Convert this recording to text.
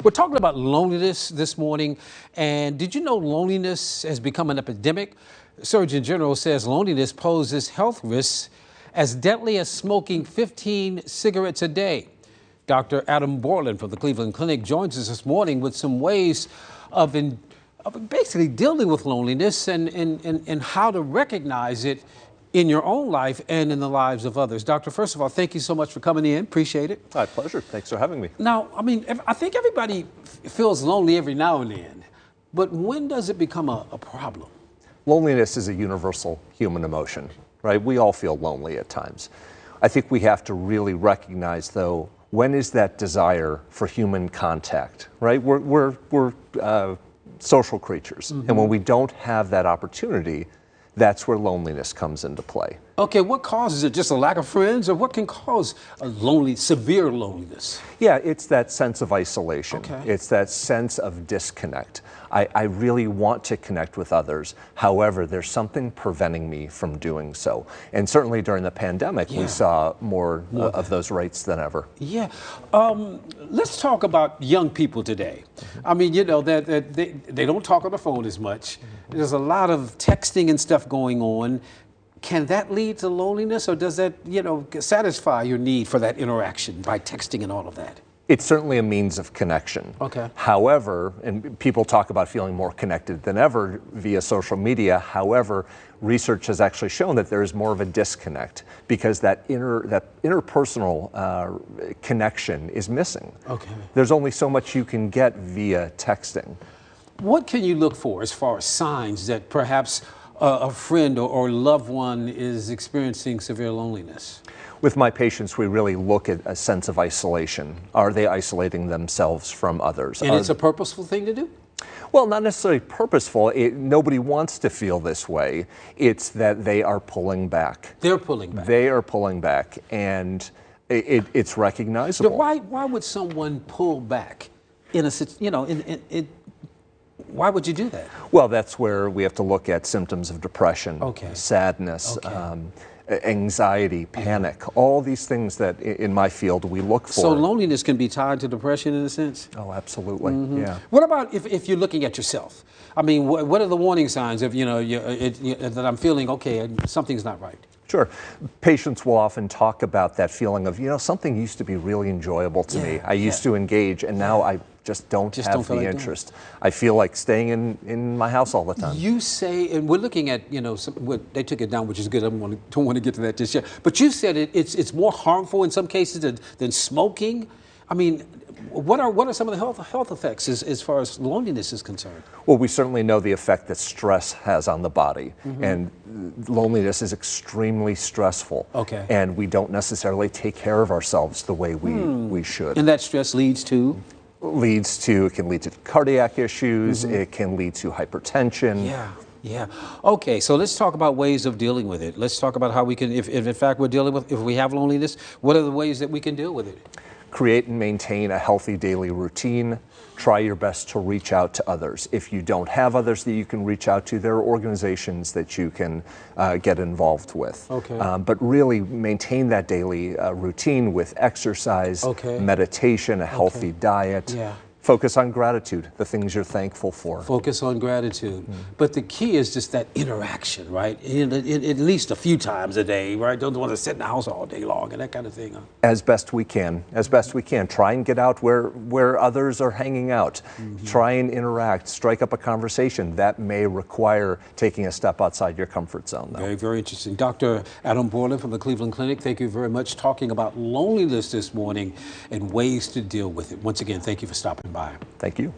We're talking about loneliness this morning, and did you know loneliness has become an epidemic? Surgeon General says loneliness poses health risks as deadly as smoking 15 cigarettes a day. Dr. Adam Borland from the Cleveland Clinic joins us this morning with some ways of basically dealing with loneliness and how to recognize it in your own life and in the lives of others. Doctor, first of all, thank you so much for coming in. Appreciate it. My pleasure. Thanks for having me. Now, I think everybody feels lonely every now and then, but when does it become a problem? Loneliness is a universal human emotion, right? We all feel lonely at times. I think we have to really recognize, though, when is that desire for human contact, right? We're social creatures, and when we don't have that opportunity, that's where loneliness comes into play. Okay, what causes it? Just a lack of friends, or what can cause a severe loneliness? Yeah, it's that sense of isolation. Okay. It's that sense of disconnect. I really want to connect with others. However, there's something preventing me from doing so. And certainly during the pandemic, we saw more of those rates than ever. Yeah. Let's talk about young people today. I mean, you know, that they don't talk on the phone as much. There's a lot of texting and stuff going on. Can that lead to loneliness, or does that, you know, satisfy your need for that interaction by texting and all of that? It's certainly a means of connection. Okay. However, and people talk about feeling more connected than ever via social media. However, research has actually shown that there is more of a disconnect because that interpersonal connection is missing. Okay. There's only so much you can get via texting. What can you look for as far as signs that perhaps a friend or loved one is experiencing severe loneliness? With my patients, we really look at a sense of isolation. Are they isolating themselves from others? And it's a purposeful thing to do? Well, not necessarily purposeful. Nobody wants to feel this way. It's that they are pulling back. They're pulling back. They are pulling back, and it's recognizable. So why would someone pull back in a, you know, why would you do that? Well, that's where we have to look at symptoms of depression, sadness, anxiety, panic, all these things that in my field we look for. So loneliness can be tied to depression in a sense? Oh, absolutely, yeah. What about if you're looking at yourself? I mean, what are the warning signs of, you know, that I'm feeling, okay, something's not right? Sure. Patients will often talk about that feeling of, you know, something used to be really enjoyable to me. I used to engage, and now I just don't have the interest. I feel like staying in my house all the time. You say, and we're looking at, you know, they took it down, which is good. I don't want to get to that just yet. But you said it's more harmful in some cases than smoking. I mean, what are some of the health effects as far as loneliness is concerned? Well, we certainly know the effect that stress has on the body, and loneliness is extremely stressful. Okay. And we don't necessarily take care of ourselves the way we should. And that stress leads to? It can lead to cardiac issues, it can lead to hypertension. Yeah. Okay, so let's talk about ways of dealing with it. Let's talk about how we can, if in fact if we have loneliness, what are the ways that we can deal with it? Create and maintain a healthy daily routine. Try your best to reach out to others. If you don't have others that you can reach out to, there are organizations that you can get involved with. Okay. But really maintain that daily routine with exercise, meditation, a healthy diet. Focus on gratitude, the things you're thankful for. Focus on gratitude. But the key is just that interaction, right? At least a few times a day, right? Don't want to sit in the house all day long and that kind of thing. Huh? As best we can. Try and get out where others are hanging out. Try and interact, strike up a conversation. That may require taking a step outside your comfort zone, though. Very, very interesting. Dr. Adam Borland from the Cleveland Clinic, thank you very much, talking about loneliness this morning and ways to deal with it. Once again, thank you for stopping by. Thank you.